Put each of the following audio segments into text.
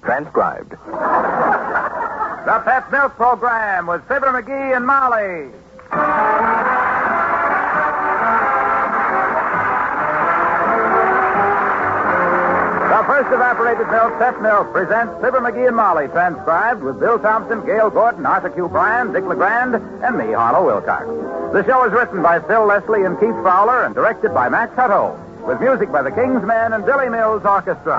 transcribed. The Pet Milk Program with Fibber McGee and Molly. The first evaporated milk, Pet Milk, presents Fibber McGee and Molly, transcribed with Bill Thompson, Gail Gordon, Arthur Q. Bryan, Dick LeGrand, and me, Harlow Wilcox. The show is written by Phil Leslie and Keith Fowler and directed by Max Hutto, with music by the King's Men and Billy Mills Orchestra.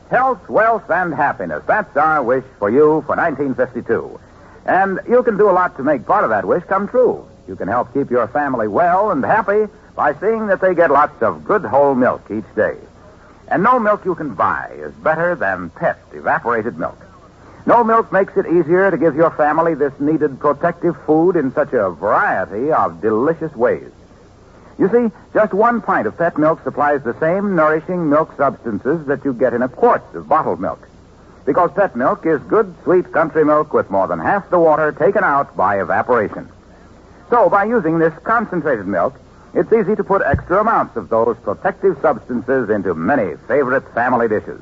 Health, wealth, and happiness. That's our wish for you for 1952. And you can do a lot to make part of that wish come true. You can help keep your family well and happy by seeing that they get lots of good whole milk each day. And no milk you can buy is better than Pet evaporated milk. No milk makes it easier to give your family this needed protective food in such a variety of delicious ways. You see, just 1 pint of Pet milk supplies the same nourishing milk substances that you get in a quart of bottled milk. Because Pet milk is good, sweet country milk with more than half the water taken out by evaporation. So, by using this concentrated milk, it's easy to put extra amounts of those protective substances into many favorite family dishes.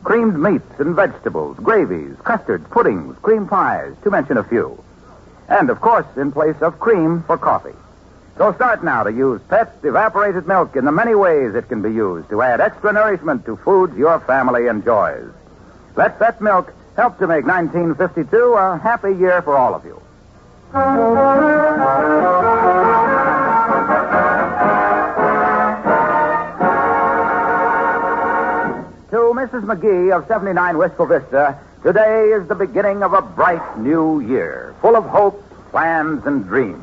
Creamed meats and vegetables, gravies, custards, puddings, cream pies, to mention a few. And, of course, in place of cream for coffee. So start now to use Pet evaporated milk in the many ways it can be used to add extra nourishment to foods your family enjoys. Let Pet milk help to make 1952 a happy year for all of you. To Mrs. McGee of 79 Wistful Vista, today is the beginning of a bright new year, full of hopes, plans, and dreams.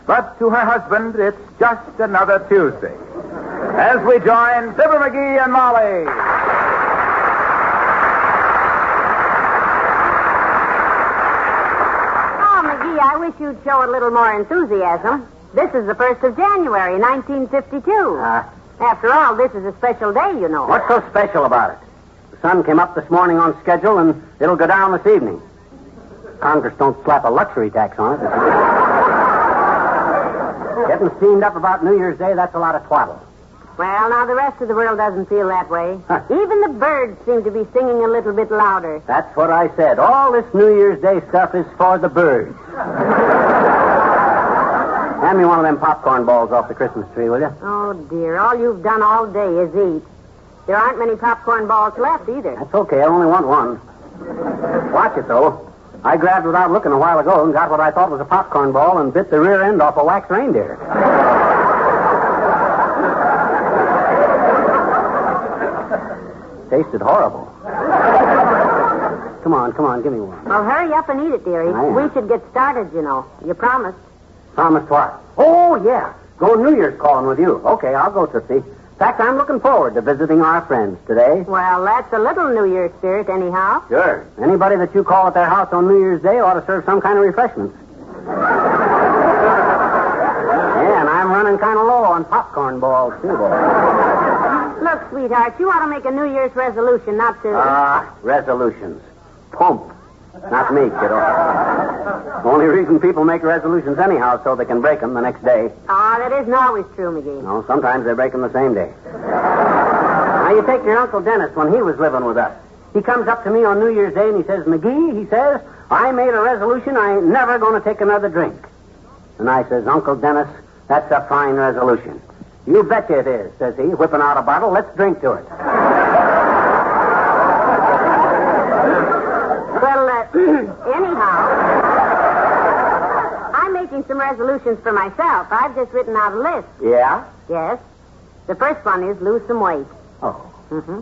But to her husband, it's just another Tuesday. As we join Fibber McGee and Molly. I wish you'd show a little more enthusiasm. This is the 1st of January, 1952. After all, this is a special day, you know. What's so special about it? The sun came up this morning on schedule, and it'll go down this evening. Congress don't slap a luxury tax on it. Getting steamed up about New Year's Day, that's a lot of twaddle. Well, now, the rest of the world doesn't feel that way. Even the birds seem to be singing a little bit louder. That's what I said. All this New Year's Day stuff is for the birds. Hand me one of them popcorn balls off the Christmas tree, will you? Oh, dear. All you've done all day is eat. There aren't many popcorn balls left, either. That's okay. I only want one. Watch it, though. I grabbed without looking a while ago and got what I thought was a popcorn ball and bit the rear end off a wax reindeer. Tasted horrible. Come on, give me one. Well, hurry up and eat it, dearie. We should get started, you know. You promised. Promised what? Oh, yeah. Go New Year's calling with you. Okay, I'll go, Tootsie. In fact, I'm looking forward to visiting our friends today. Well, that's a little New Year's spirit, anyhow. Sure. Anybody that you call at their house on New Year's Day ought to serve some kind of refreshments. Yeah, and I'm running kind of low on popcorn balls, too, boy. Look, sweetheart, you ought to make a New Year's resolution not to... Resolutions. Pump. Not me, kiddo. Only reason people make resolutions anyhow so they can break them the next day. Oh, that isn't always true, McGee. No, sometimes they break them the same day. Now, you take your Uncle Dennis when he was living with us. He comes up to me on New Year's Day and he says, McGee, he says, I made a resolution I ain't never going to take another drink. And I says, Uncle Dennis, that's a fine resolution. You betcha it is, says he, whipping out a bottle. Let's drink to it. Well, anyhow, I'm making some resolutions for myself. I've just written out a list. Yeah? Yes. The first one is lose some weight. Oh. Mm-hmm.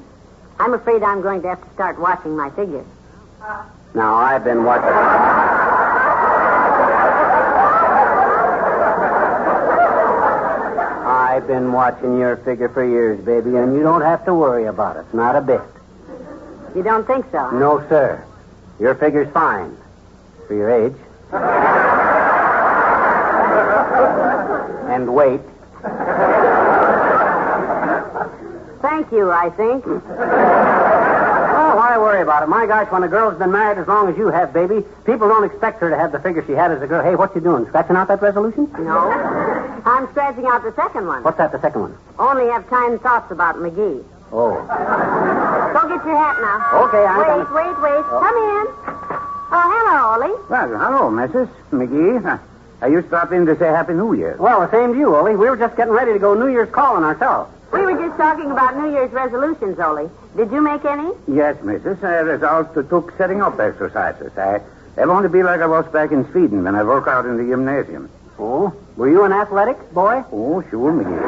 I'm afraid I'm going to have to start watching my figure. Now, I've been watching... I've been watching your figure for years, baby, and you don't have to worry about it. Not a bit. You don't think so? No, sir. Your figure's fine. For your age. And weight. Thank you, I think. Oh, why worry about it? My gosh, when a girl's been married as long as you have, baby, people don't expect her to have the figure she had as a girl. Hey, what you doing? Scratching out that resolution? No. I'm scratching out the second one. What's that, the second one? Only have kind thoughts about McGee. Oh. Go get your hat now. Okay, I'm Wait. Oh. Come in. Oh, hello, Ollie. Well, hello, Mrs. McGee. You stopped in to say Happy New Year. Well, the same to you, Ollie. We were just getting ready to go New Year's calling ourselves. We were just talking about New Year's resolutions, Ollie. Did you make any? Yes, Mrs. I resolved to took setting up exercises. I want to be like I was back in Sweden when I work out in the gymnasium. Oh? Were you an athletic boy? Oh, sure, McGee.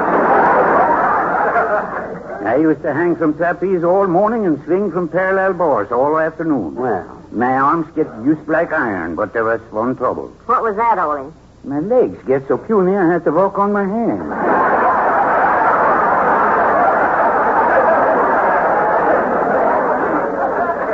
I used to hang from trapeze all morning and swing from parallel bars all afternoon. Well. My arms get used like iron, but there was one trouble. What was that, Ollie? My legs get so puny I had to walk on my hands.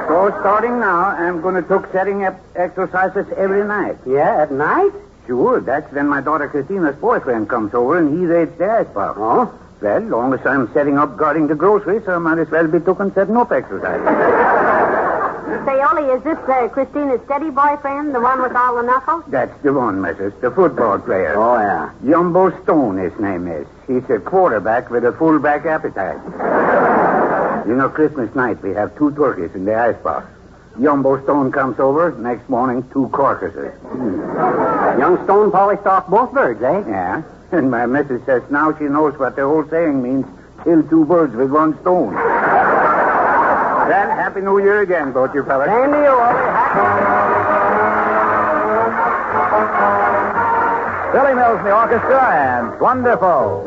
So starting now, I'm going to took setting up exercises every night. Yeah, at night? Sure, that's when my daughter Christina's boyfriend comes over and he raids the ice box. Oh? Well, long as I'm setting up guarding the groceries, I might as well be taking setting up exercises. Say, Ollie, is this Christina's steady boyfriend, the one with all the knuckles? That's the one, Mrs., the football player. Oh, yeah. Jumbo Stone, his name is. He's a quarterback with a fullback appetite. You know, Christmas night, we have 2 turkeys in the icebox. Jumbo Stone comes over, next morning, 2 carcasses. Young Stone polished off both birds, eh? Yeah. And my missus says now she knows what the whole saying means, kill 2 birds with 1 stone. Well, Happy New Year again, both you fellas. Same to you, Ollie. Billy Mills in the orchestra and Wonderful.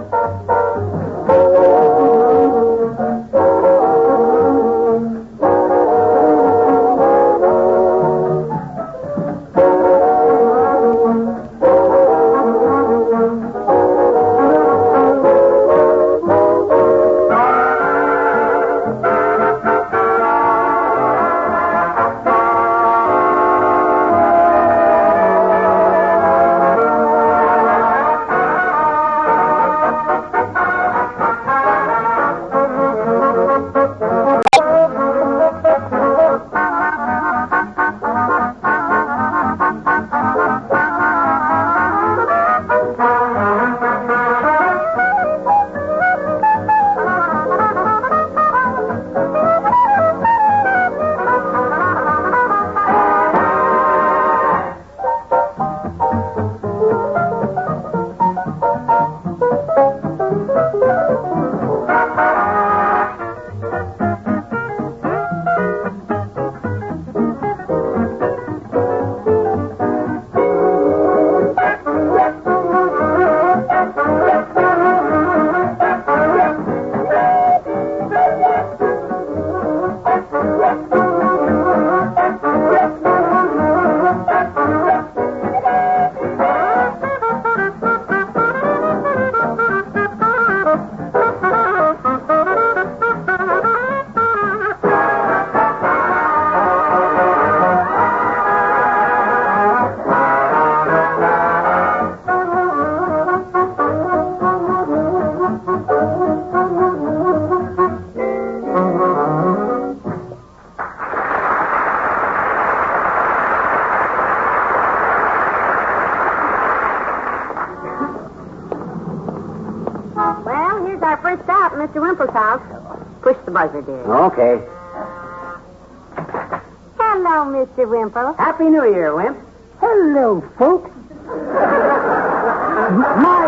Mr. Wimple's house. Push the buzzer, dear. Okay. Hello, Mr. Wimple. Happy New Year, Wimp. Hello, folks. My,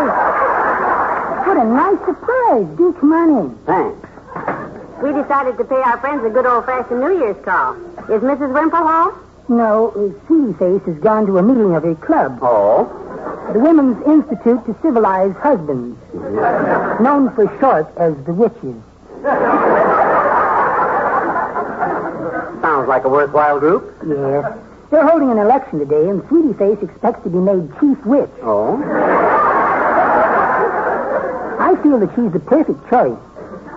what a nice surprise. Do come on in. Thanks. We decided to pay our friends a good old-fashioned New Year's call. Is Mrs. Wimple home? No, Seedy Face has gone to a meeting of her club. Oh? The Women's Institute to Civilize Husbands. Known for short as the Witches. Sounds like a worthwhile group. Yes. They're holding an election today, and Sweetie Face expects to be made chief witch. Oh? I feel that she's the perfect choice.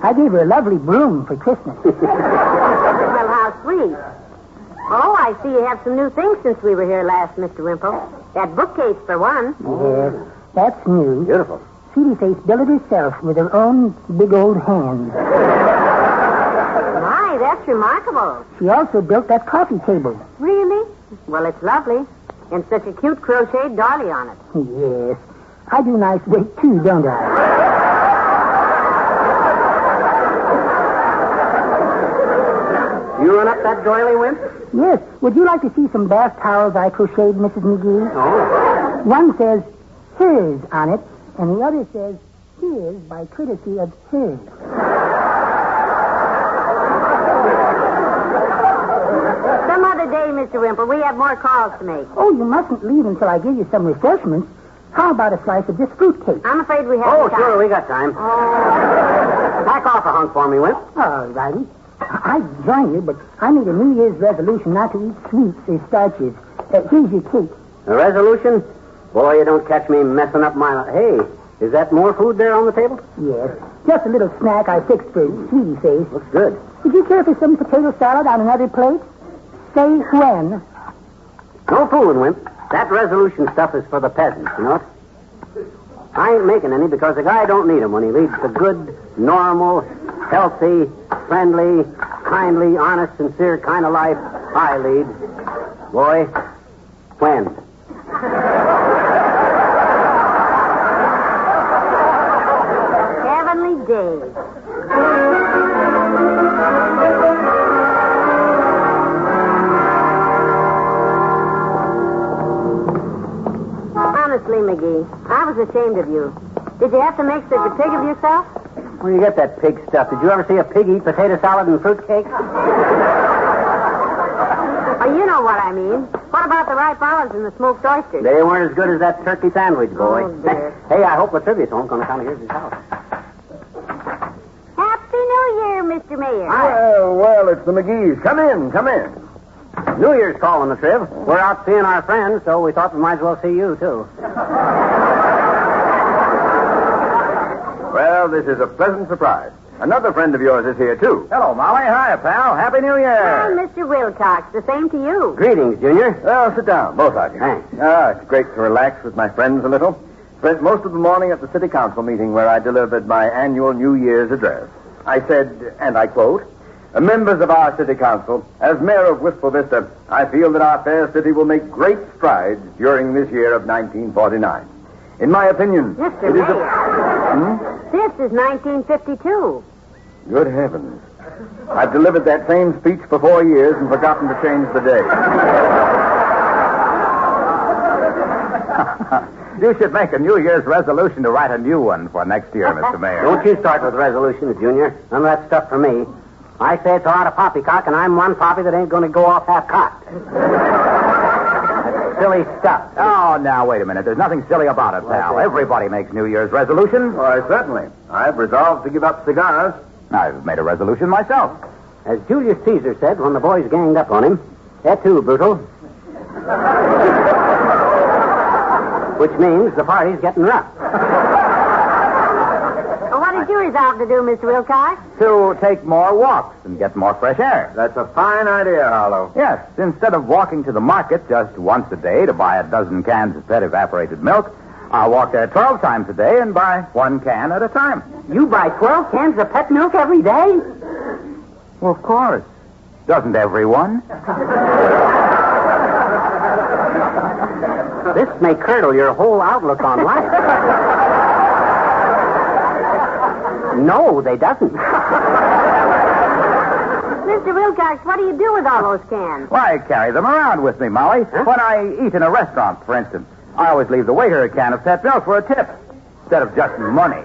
I gave her a lovely broom for Christmas. Well, how sweet. Oh, I see you have some new things since we were here last, Mr. Wimple. That bookcase, for one. Yes, that's new. Beautiful. Sweetie Face built it herself with her own big old hands. My, that's remarkable. She also built that coffee table. Really? Well, it's lovely. And such a cute crocheted dolly on it. Yes. I do nice weight, too, don't I? You run up that doily, Wimp? Yes. Would you like to see some bath towels I crocheted, Mrs. McGee? Oh. One says, hers on it, and the other says, his by courtesy of hers. Some other day, Mr. Wimple. We have more calls to make. Oh, you mustn't leave until I give you some refreshments. How about a slice of this fruitcake? I'm afraid we have Oh, time. sure, we got time. Pack off a hunk for me, Wimp. All righty. I'd join you, but I made a New Year's resolution not to eat sweets or starches. Here's your cake. A resolution? Boy, you don't catch me messing up my... Hey, is that more food there on the table? Yes. Just a little snack I fixed for Sweetie Face. Looks good. Would you care for some potato salad on another plate? Say when. No fooling, Wimp. That resolution stuff is for the peasants, you know it? I ain't making any because the guy don't need 'em when he leads the good, normal, healthy, friendly, kindly, honest, sincere kind of life I lead. Boy, when? Heavenly days. Honestly, McGee, I was ashamed of you. Did you have to make such a pig of yourself? Where do you get that pig stuff? Did you ever see a pig eat potato salad and fruitcake? Oh, you know what I mean. What about the ripe olives and the smoked oysters? They weren't as good as that turkey sandwich, boy. Oh, dear. Hey, I hope Latrivia's home going to come here's his house. Happy New Year, Mr. Mayor. Well, it's the McGees. Come in. New Year's calling, Latriv. We're out seeing our friends, so we thought we might as well see you, too. Well, this is a pleasant surprise. Another friend of yours is here, too. Hello, Molly. Hi, pal. Happy New Year. Well, Mr. Wilcox, the same to you. Greetings, Junior. Well, sit down, both of you. Thanks. It's great to relax with my friends a little. Spent most of the morning at the city council meeting where I delivered my annual New Year's address. I said, and I quote, "Members of our city council, as mayor of Wistful Vista, I feel that our fair city will make great strides during this year of 1949. In my opinion, Mr. it is Mayor, this is 1952. Good heavens. I've delivered that same speech for 4 years and forgotten to change the day. You should make a New Year's resolution to write a new one for next year, Mr. Mayor. Don't you start with resolutions, Junior. None of that stuff for me. I say it's a lot of poppycock, and I'm one poppy that ain't going to go off half-cocked. That's silly stuff. Oh, now, wait a minute. There's nothing silly about it, pal. Everybody makes New Year's resolutions. Why, certainly. I've resolved to give up cigars. I've made a resolution myself. As Julius Caesar said when the boys ganged up on him, et tu, brutal. Which means the party's getting rough. Well, what did you resolve to do, Mr. Wilcox? To take more walks and get more fresh air. That's a fine idea, Harlow. Yes. Instead of walking to the market just once a day to buy a dozen cans of pet evaporated milk, I'll walk there 12 times a day and buy 1 can at a time. You buy 12 cans of pet milk every day? Well, of course. Doesn't everyone? This may curdle your whole outlook on life. No, they doesn't. Mr. Wilcox, what do you do with all those cans? Why, I carry them around with me, Molly. Huh? When I eat in a restaurant, for instance, I always leave the waiter a can of pet milk for a tip instead of just money.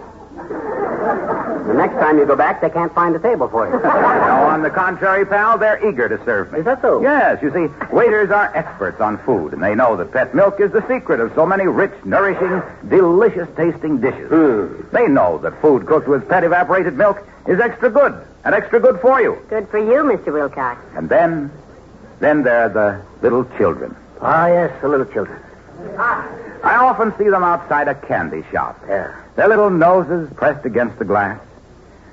The next time you go back, they can't find a table for you. No, on the contrary, pal, they're eager to serve me. Is that so? Yes, you see, waiters are experts on food, and they know that pet milk is the secret of so many rich, nourishing, delicious-tasting dishes. They know that food cooked with pet evaporated milk is extra good, and extra good for you. Good for you, Mr. Wilcox. And then there are the little children. Ah, yes, the little children. I often see them outside a candy shop. Yeah. Their little noses pressed against the glass,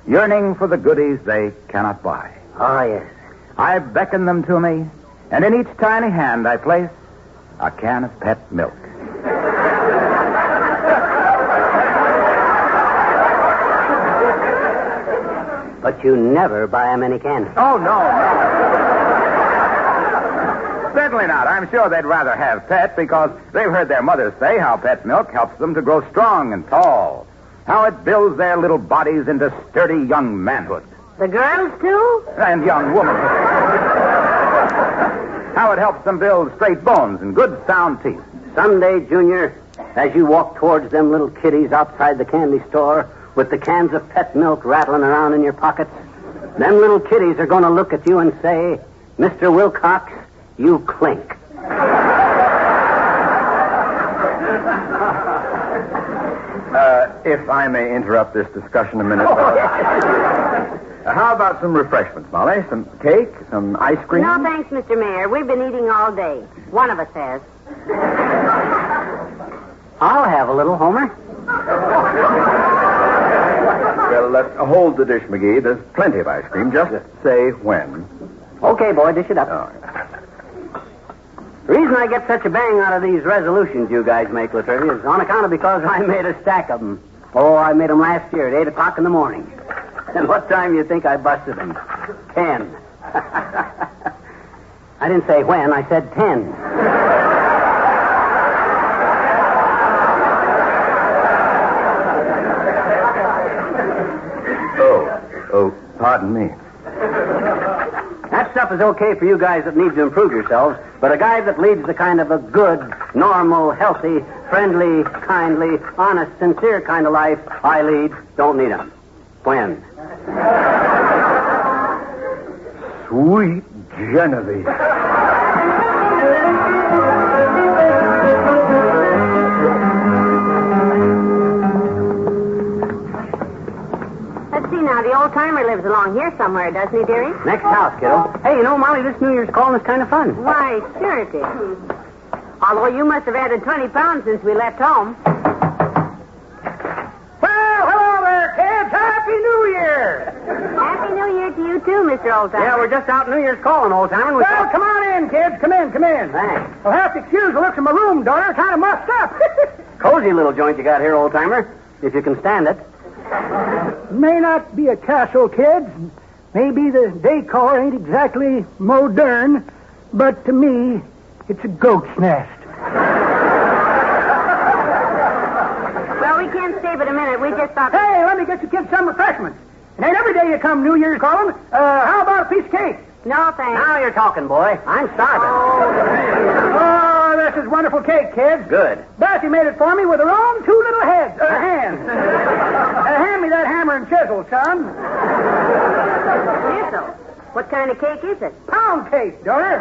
yearning for the goodies they cannot buy. Ah, yes. I beckon them to me, and in each tiny hand I place a can of pet milk. But you never buy them any candy. Oh, no. Certainly not. I'm sure they'd rather have pets because they've heard their mothers say how pet milk helps them to grow strong and tall. How it builds their little bodies into sturdy young manhood. The girls, too? And young womanhood. How it helps them build straight bones and good sound teeth. Someday, Junior, as you walk towards them little kiddies outside the candy store with the cans of pet milk rattling around in your pockets, them little kiddies are going to look at you and say, Mr. Wilcox, you clink. If I may interrupt this discussion a minute. How about some refreshments, Molly? Some cake? Some ice cream? No, thanks, Mr. Mayor. We've been eating all day. One of us has. I'll have a little, Homer. Well, hold the dish, McGee. There's plenty of ice cream. Just say when. Okay, boy, dish it up. All right. The reason I get such a bang out of these resolutions you guys make, Latrivia, is on account of because I made a stack of them. Oh, I made them last year at 8 o'clock in the morning. And what time do you think I busted them? 10. I didn't say when, I said 10. Oh, pardon me. That stuff is okay for you guys that need to improve yourselves, but a guy that leads the kind of a good, normal, healthy, friendly, kindly, honest, sincere kind of life I lead don't need 'em. When? Sweet Genevieve. Let's see now. The old-timer lives along here somewhere, doesn't he, dearie? Next house, kiddo. Hey, you know, Molly, this New Year's calling is kind of fun. Why, sure it is. Although you must have added 20 pounds since we left home. Well, hello there, kids. Happy New Year. Happy New Year to you, too, Mr. Oldtimer. Yeah, we're just out New Year's calling, old timer. Well, come on in, kids. Come in. Thanks. You'll have to excuse the looks of my room, daughter. Kind of mussed up. Cozy little joint you got here, old timer, if you can stand it. May not be a castle, kids. Maybe the decor ain't exactly modern, but to me, it's a goat's nest. Well, we can't stay but a minute. We just thought... Hey, let me get you kids some refreshments. It ain't every day you come New Year's calling. How about a piece of cake? No, thanks. Now you're talking, boy. I'm starving. Oh, this is wonderful cake, kids. Good. Bessie made it for me with her own two little hands. Hand me that hammer and chisel, son. Chisel? What kind of cake is it? Pound cake, daughter.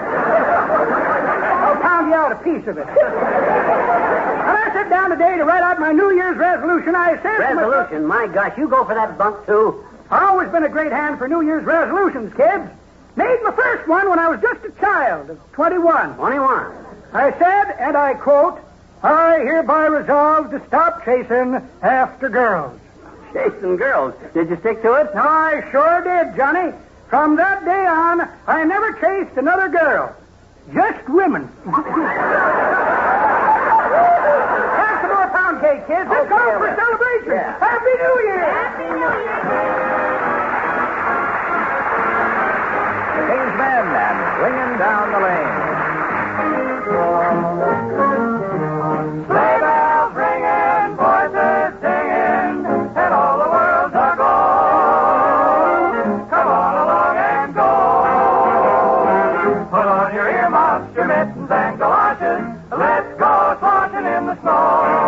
I'll pound you out a piece of it. When I sat down today to write out my New Year's resolution, I said... Resolution? My gosh, you go for that bunk, too. I've always been a great hand for New Year's resolutions, kids. Made my first one when I was just a child of 21. 21. I said, and I quote, I hereby resolve to stop chasing after girls. Chasing girls. Did you stick to it? I sure did, Johnny. From that day on, I never chased another girl. Just women. Have some more pound cake, kids. Let's go for celebration. Yeah. Happy New Year. Happy New Year. The King's Men and Swinging Down the Lane. Sleigh bells ringing, voices singing, and all the world's aglow. Come on along and go. Put on your earmuffs, your mittens and galoshes. Let's go sloshing in the snow.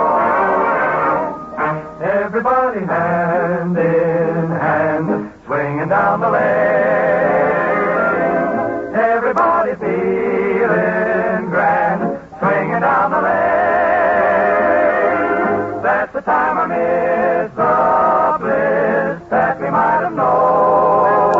Everybody hand in hand, swinging down the lane. Everybody feeling grand, swinging down the lane. That's the time I miss the bliss that we might have known.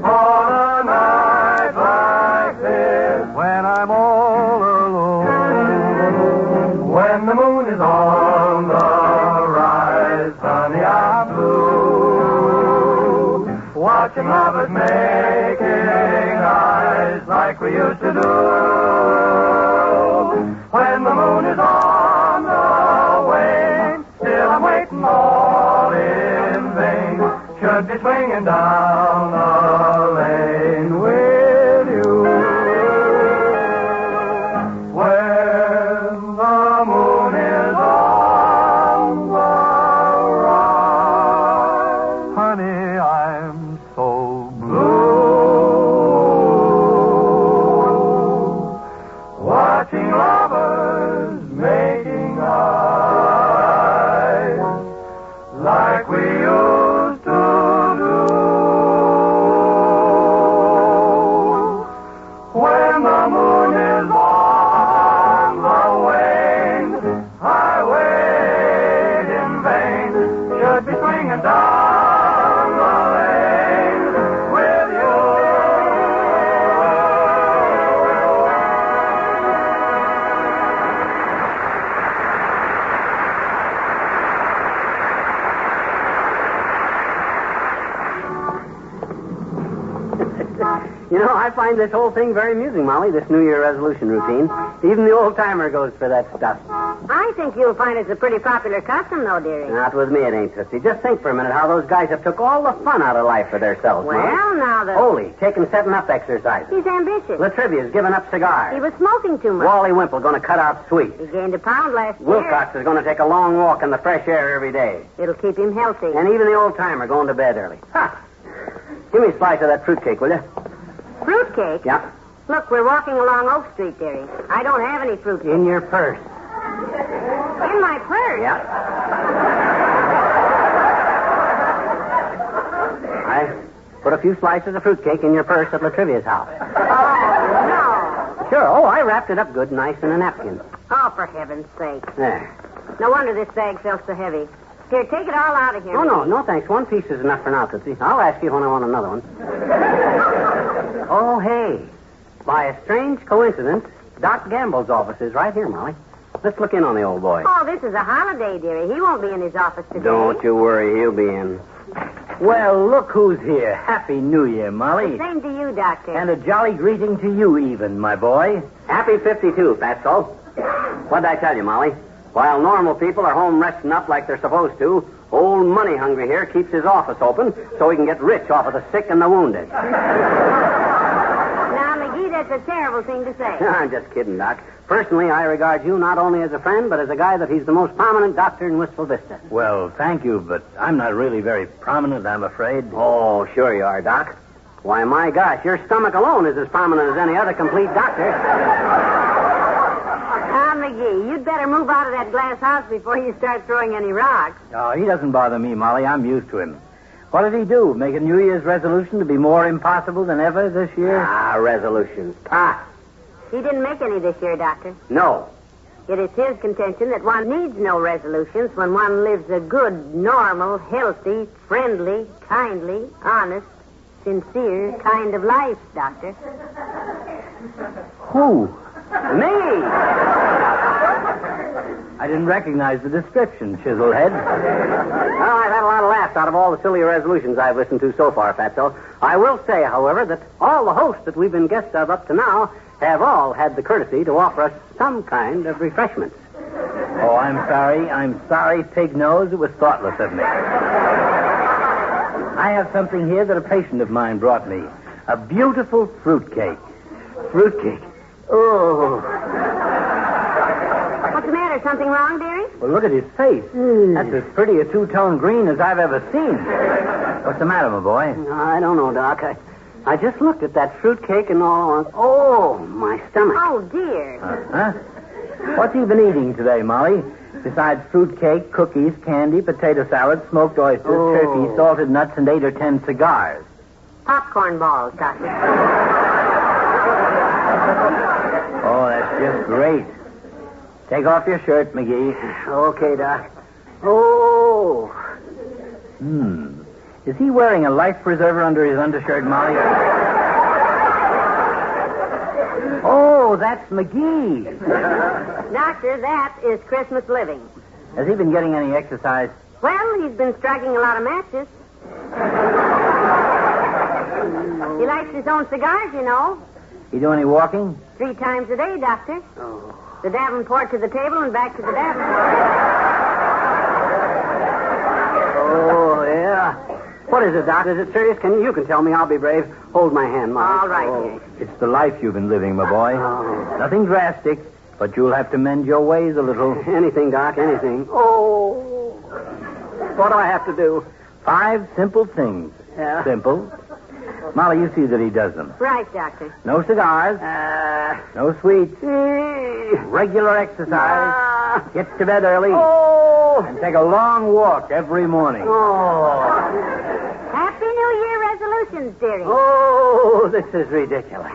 On a night like this, when I'm all alone, when the moon is on the rise, sunny and blue, watching lovers making eyes like we used to do. When the moon is on the wane, still I'm waiting all in vain. Should be swinging down the lane with you. know, I find this whole thing very amusing, Molly, this New Year resolution routine. Even the old-timer goes for that stuff. I think you'll find it's a pretty popular custom, though, dearie. Not with me, it ain't, Tootsie. Just think for a minute how those guys have took all the fun out of life for themselves, Molly. Well, now the... Holy, taking setting up exercises. He's ambitious. Latrivia's giving up cigars. He was smoking too much. Wally Wimple going to cut out sweets. He gained a pound last year. Wilcox is going to take a long walk in the fresh air every day. It'll keep him healthy. And even the old-timer going to bed early. Ha! Give me a slice of that fruitcake, will you? Fruitcake? Yeah. Look, we're walking along Oak Street, dearie. I don't have any fruitcake. In your purse. In my purse? Yeah. I put a few slices of fruitcake in your purse at Latrivia's house. Oh, no. Sure. Oh, I wrapped it up good, nice in a napkin. Oh, for heaven's sake. There. No wonder this bag felt so heavy. Here, take it all out of here. Oh, no, thanks. One piece is enough for now, Tootsie. I'll ask you when I want another one. Oh, hey. By a strange coincidence, Doc Gamble's office is right here, Molly. Let's look in on the old boy. Oh, this is a holiday, dearie. He won't be in his office today. Don't you worry, he'll be in. Well, look who's here. Happy New Year, Molly. Same to you, Doctor. And a jolly greeting to you, even, my boy. Happy 52, Fatso. What'd I tell you, Molly? While normal people are home resting up like they're supposed to, old Money Hungry here keeps his office open so he can get rich off of the sick and the wounded. Now, McGee, that's a terrible thing to say. I'm just kidding, Doc. Personally, I regard you not only as a friend, but as a guy that he's the most prominent doctor in Wistful Vista. Well, thank you, but I'm not really very prominent, I'm afraid. Oh, sure you are, Doc. Why, my gosh, your stomach alone is as prominent as any other complete doctor. McGee, you'd better move out of that glass house before you start throwing any rocks. Oh, he doesn't bother me, Molly. I'm used to him. What did he do? Make a New Year's resolution to be more impossible than ever this year? Ah, resolutions. Pass. He didn't make any this year, Doctor. No. It is his contention that one needs no resolutions when one lives a good, normal, healthy, friendly, kindly, honest, sincere kind of life, Doctor. Who? Me! I didn't recognize the description, Chiselhead. Well, I've had a lot of laughs out of all the silly resolutions I've listened to so far, Fatso. I will say, however, that all the hosts that we've been guests of up to now have all had the courtesy to offer us some kind of refreshments. Oh, I'm sorry, Pig Nose. It was thoughtless of me. I have something here that a patient of mine brought me. A beautiful fruitcake. Fruitcake? Oh. What's the matter? Something wrong, dearie? Well, look at his face. That's as pretty a two-tone green as I've ever seen. What's the matter, my boy? I don't know, Doc. I just looked at that fruitcake and all. Oh, my stomach. Oh, dear. Huh? What's he been eating today, Molly? Besides fruitcake, cookies, candy, potato salad, smoked oysters, turkey, salted nuts, and 8 or 10 cigars. Popcorn balls, Doctor. Oh, that's just great. Take off your shirt, McGee. Okay, Doc. Oh. Is he wearing a life preserver under his undershirt, Molly? Oh, that's McGee. Doctor, that is Christmas living. Has he been getting any exercise? Well, he's been striking a lot of matches. He likes his own cigars, you know. He do any walking? 3 times a day, Doctor. Oh. The Davenport to the table and back to the Davenport. Oh, yeah. What is it, Doc? Is it serious? You can tell me. I'll be brave. Hold my hand, Molly. All right, dear. It's the life you've been living, my boy. Oh. Nothing drastic, but you'll have to mend your ways a little. Anything, Doc, anything. Oh. What do I have to do? 5 simple things. Yeah. Simple. Molly, you see that he does them. Right, Doctor. No cigars. No sweets. Regular exercise. Get to bed early. Oh. And take a long walk every morning. Oh. Happy New Year resolutions, dearie. Oh, this is ridiculous.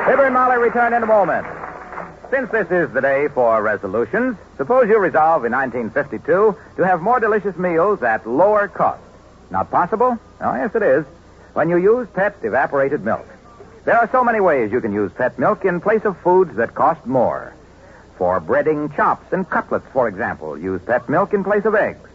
Fibber and Molly return in a moment. Since this is the day for resolutions, suppose you resolve in 1952 to have more delicious meals at lower cost. Not possible? Oh, yes, it is. When you use Pet evaporated milk. There are so many ways you can use Pet milk in place of foods that cost more. For breading chops and cutlets, for example, use pet milk in place of eggs.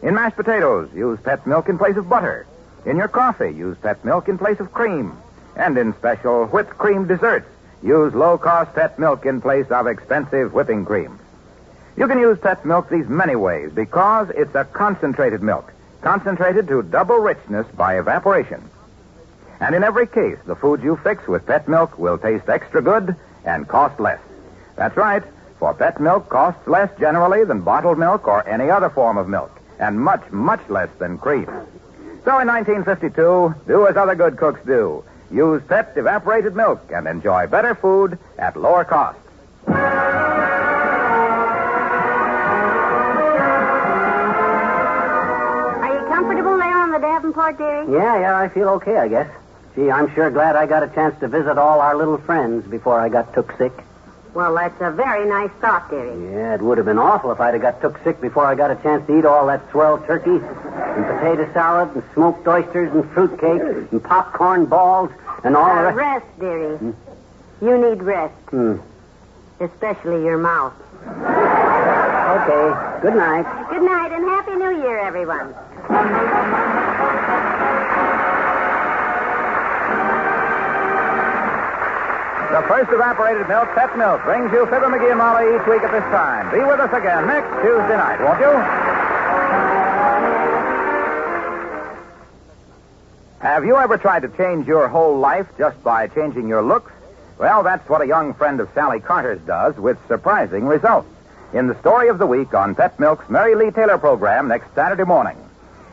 In mashed potatoes, use pet milk in place of butter. In your coffee, use pet milk in place of cream. And in special whipped cream desserts, use low-cost pet milk in place of expensive whipping cream. You can use pet milk these many ways because it's a concentrated milk, concentrated to double richness by evaporation. And in every case, the food you fix with pet milk will taste extra good and cost less. That's right, for pet milk costs less generally than bottled milk or any other form of milk, and much, much less than cream. So in 1952, do as other good cooks do. Use pet evaporated milk and enjoy better food at lower cost. Are you comfortable there on the Davenport, dearie? Yeah, I feel okay, I guess. Gee, I'm sure glad I got a chance to visit all our little friends before I got took sick. Well, that's a very nice thought, dearie. Yeah, it would have been awful if I'd have got took sick before I got a chance to eat all that swell turkey and potato salad and smoked oysters and fruitcake and popcorn balls and all the rest. Rest, dearie. You need rest. Especially your mouth. Okay. Good night. Good night and Happy New Year, everyone. The first evaporated milk, pet milk, brings you Fibber McGee and Molly each week at this time. Be with us again next Tuesday night, won't you? Have you ever tried to change your whole life just by changing your looks? Well, that's what a young friend of Sally Carter's does with surprising results. In the story of the week on Pet Milk's Mary Lee Taylor program next Saturday morning.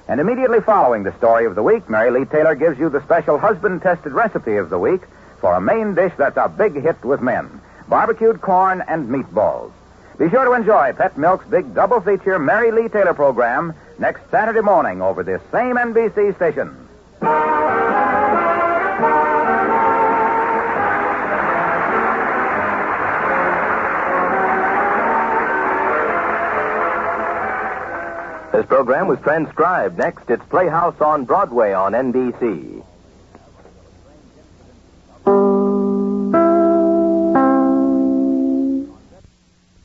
And immediately following the story of the week, Mary Lee Taylor gives you the special husband-tested recipe of the week for a main dish that's a big hit with men, barbecued corn and meatballs. Be sure to enjoy Pet Milk's big double-feature Mary Lee Taylor program next Saturday morning over this same NBC station. This program was transcribed. Next, it's Playhouse on Broadway on NBC.